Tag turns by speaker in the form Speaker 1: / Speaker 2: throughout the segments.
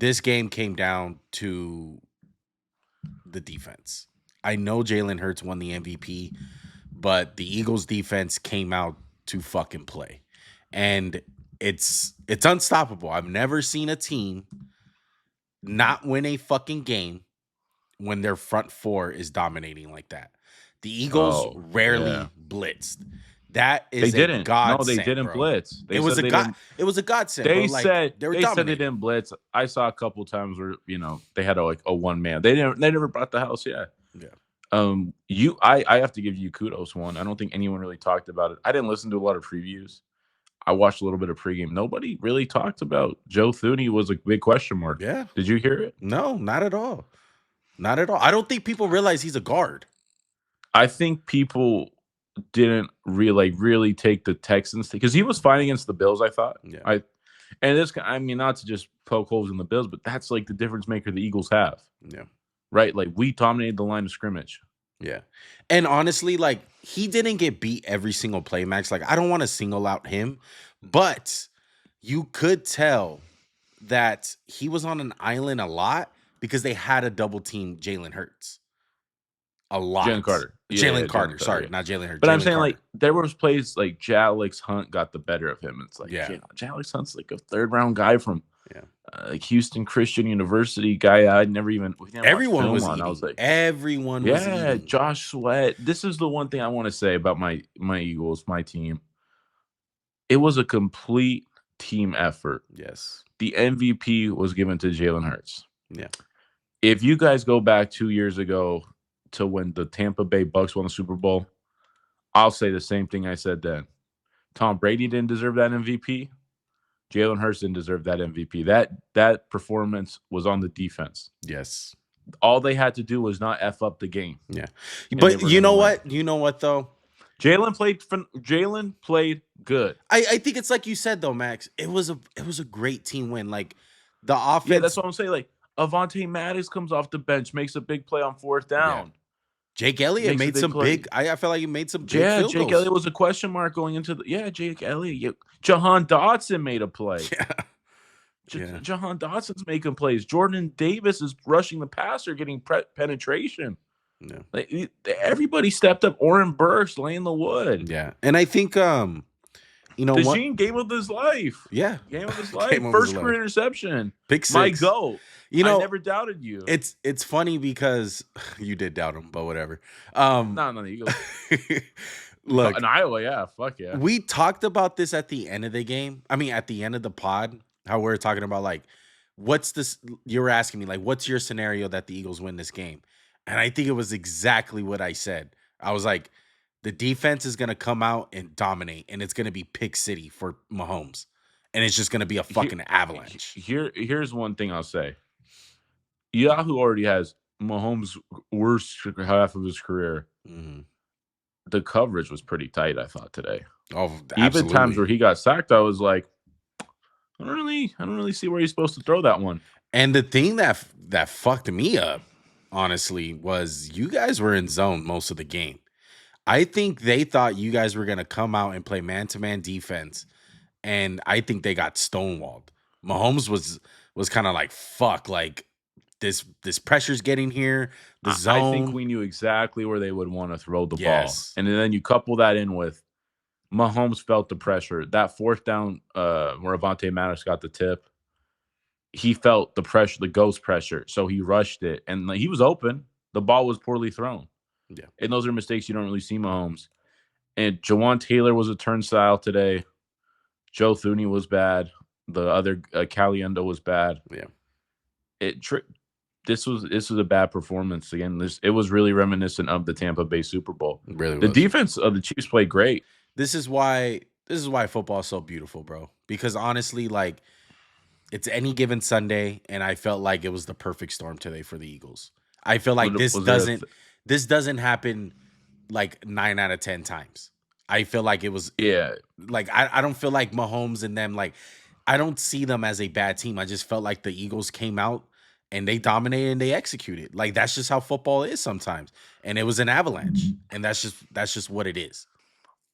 Speaker 1: this game came down to the defense. I know Jalen Hurts won the MVP, but the Eagles defense came out to fucking play. And it's unstoppable. I've never seen a team not win a fucking game when their front four is dominating like that. The Eagles
Speaker 2: Oh,
Speaker 1: rarely
Speaker 2: yeah.
Speaker 1: blitzed. That
Speaker 2: They
Speaker 1: is a
Speaker 2: didn't. No, they
Speaker 1: godsend,
Speaker 2: didn't
Speaker 1: bro.
Speaker 2: blitz. They
Speaker 1: It was
Speaker 2: said
Speaker 1: a
Speaker 2: they
Speaker 1: god.
Speaker 2: didn't.
Speaker 1: It was a godsend,
Speaker 2: They
Speaker 1: bro. Like
Speaker 2: said
Speaker 1: they were
Speaker 2: they said they
Speaker 1: dominating.
Speaker 2: didn't blitz. I saw a couple times where they had a one man. They never brought the house. Yeah.
Speaker 1: Yeah.
Speaker 2: I have to give you kudos one. I don't think anyone really talked about it. I didn't listen to a lot of previews. I watched a little bit of pregame. Nobody really talked about Joe Thuney was a big question mark.
Speaker 1: Yeah.
Speaker 2: Did you hear it?
Speaker 1: No, not at all. Not at all. I don't think people realize he's a guard.
Speaker 2: I think people didn't really take the Texans because he was fine against the Bills. I thought.
Speaker 1: Yeah.
Speaker 2: Not to just poke holes in the Bills, but that's like the difference maker the Eagles have.
Speaker 1: Yeah.
Speaker 2: Right. Like we dominated the line of scrimmage.
Speaker 1: Yeah. And honestly, like he didn't get beat every single play, Max. Like I don't want to single out him, but you could tell that he was on an island a lot because they had a double team Jalen Hurts. A lot.
Speaker 2: Jalen Carter.
Speaker 1: Jalen Carter. Sorry, not Jalen Hurts.
Speaker 2: But
Speaker 1: Jalen
Speaker 2: I'm saying
Speaker 1: Carter.
Speaker 2: like there was plays like Jalix Hunt got the better of him. It's like Jalix Hunt's like a 3rd round guy from Houston Christian University guy. I'd never even
Speaker 1: everyone was
Speaker 2: on.
Speaker 1: Eating.
Speaker 2: I was like
Speaker 1: everyone was eating.
Speaker 2: Josh Sweat. This is the one thing I want to say about my Eagles, my team. It was a complete team effort.
Speaker 1: Yes.
Speaker 2: The MVP was given to Jalen Hurts.
Speaker 1: Yeah.
Speaker 2: If you guys go back 2 years ago to when the Tampa Bay Bucks won the Super Bowl, I'll say the same thing I said then. Tom Brady didn't deserve that MVP. Jalen Hurts didn't deserve that MVP. That performance was on the defense.
Speaker 1: Yes.
Speaker 2: All they had to do was not F up the game.
Speaker 1: Yeah. But you know what? You know what though?
Speaker 2: Jalen played good.
Speaker 1: I think it's like you said though, Max. It was a great team win. Like the offense.
Speaker 2: Yeah, that's what I'm saying. Like Avonte Maddox comes off the bench, makes a big play on 4th down.
Speaker 1: Yeah. Jake Elliott made some big. I feel like he made some big field
Speaker 2: Jake
Speaker 1: goals.
Speaker 2: Elliott was a question mark going into the. Jake Elliott. Jahan Dotson made a play.
Speaker 1: Yeah.
Speaker 2: Jahan Dotson's making plays. Jordan Davis is rushing the passer, getting penetration.
Speaker 1: Yeah.
Speaker 2: Like, everybody stepped up. Oren Burks laying the wood.
Speaker 1: Yeah, and I think
Speaker 2: DeJean game of his life.
Speaker 1: Yeah,
Speaker 2: game of his life. First career interception.
Speaker 1: Pick 6.
Speaker 2: My goal.
Speaker 1: I
Speaker 2: never doubted you.
Speaker 1: It's funny because you did doubt him, but whatever.
Speaker 2: No, you go.
Speaker 1: Look,
Speaker 2: in Iowa, yeah, fuck yeah.
Speaker 1: We talked about this at the end of the game. I mean, at the end of the pod, how we're talking about like, what's this? You were asking me like, what's your scenario that the Eagles win this game? And I think it was exactly what I said. I was like, the defense is gonna come out and dominate, and it's gonna be pick city for Mahomes, and it's just gonna be a fucking avalanche.
Speaker 2: Here's one thing I'll say. Yahoo already has Mahomes' worst half of his career.
Speaker 1: Mm-hmm.
Speaker 2: The coverage was pretty tight, I thought, today.
Speaker 1: Oh, absolutely.
Speaker 2: Even times where he got sacked, I was like, I don't really see where he's supposed to throw that one.
Speaker 1: And the thing that fucked me up, honestly, was you guys were in zone most of the game. I think they thought you guys were gonna come out and play man-to-man defense, and I think they got stonewalled. Mahomes was kind of like, fuck, like this pressure's getting here. The zone.
Speaker 2: I think we knew exactly where they would want to throw the ball. And then you couple that in with Mahomes felt the pressure. That 4th down where Avonte Maddox got the tip, he felt the pressure, the ghost pressure. So he rushed it. And he was open. The ball was poorly thrown.
Speaker 1: Yeah.
Speaker 2: And those are mistakes you don't really see Mahomes. And Jawan Taylor was a turnstile today. Joe Thuney was bad. The other Caliendo was bad.
Speaker 1: Yeah.
Speaker 2: This was a bad performance again. It was really reminiscent of the Tampa Bay Super Bowl.
Speaker 1: It really
Speaker 2: the
Speaker 1: was.
Speaker 2: Defense of the Chiefs played great.
Speaker 1: This is why football is so beautiful, bro. Because honestly, like it's any given Sunday, and I felt like it was the perfect storm today for the Eagles. I feel like this doesn't happen like 9 out of 10 times. I feel like it was like I don't feel like Mahomes and them, like I don't see them as a bad team. I just felt like the Eagles came out and they dominated and they executed. Like that's just how football is sometimes. And it was an avalanche. And that's just what it is.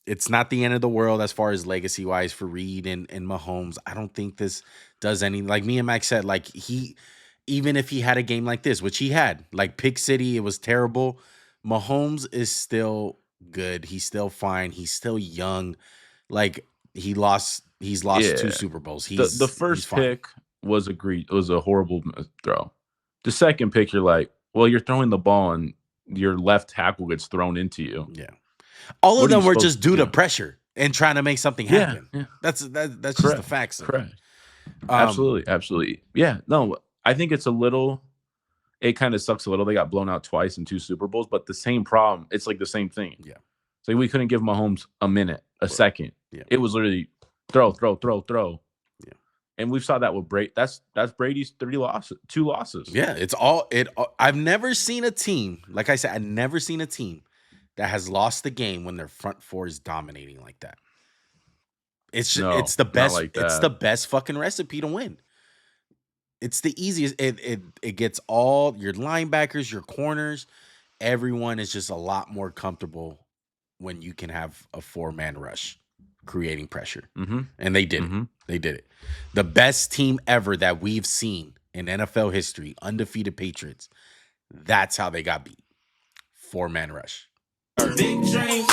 Speaker 1: It's not the end of the world as far as legacy wise for Reed and Mahomes. I don't think this does any, like me and Max said, like even if he had a game like this, which he had, like Pick City, it was terrible. Mahomes is still good. He's still fine. He's still young. Like he's lost
Speaker 2: Yeah.
Speaker 1: 2 Super Bowls.
Speaker 2: The first pick was a horrible throw. The second pick, you're like, well, you're throwing the ball and your left tackle gets thrown into you.
Speaker 1: Yeah. All of them were just due to pressure and trying to make something happen.
Speaker 2: Yeah.
Speaker 1: That's just the facts.
Speaker 2: Correct. Absolutely. Yeah. No, I think it's it kind of sucks a little. They got blown out twice in 2 Super Bowls, but the same problem. It's like the same thing.
Speaker 1: Yeah.
Speaker 2: So we couldn't give Mahomes a minute, a second. Yeah. It was literally throw. Yeah. And we saw that with Brady. That's Brady's 2 losses.
Speaker 1: Yeah. I've never seen a team, like I said, I've never seen a team that has lost the game when their front four is dominating like that. It's the best. Like it's the best fucking recipe to win. It's the easiest. It gets all your linebackers, your corners, everyone is just a lot more comfortable when you can have a 4-man rush creating pressure.
Speaker 2: Mm-hmm.
Speaker 1: And they did it. They did it. The best team ever that we've seen in NFL history, undefeated Patriots. That's how they got beat. 4-man rush. Big dreams.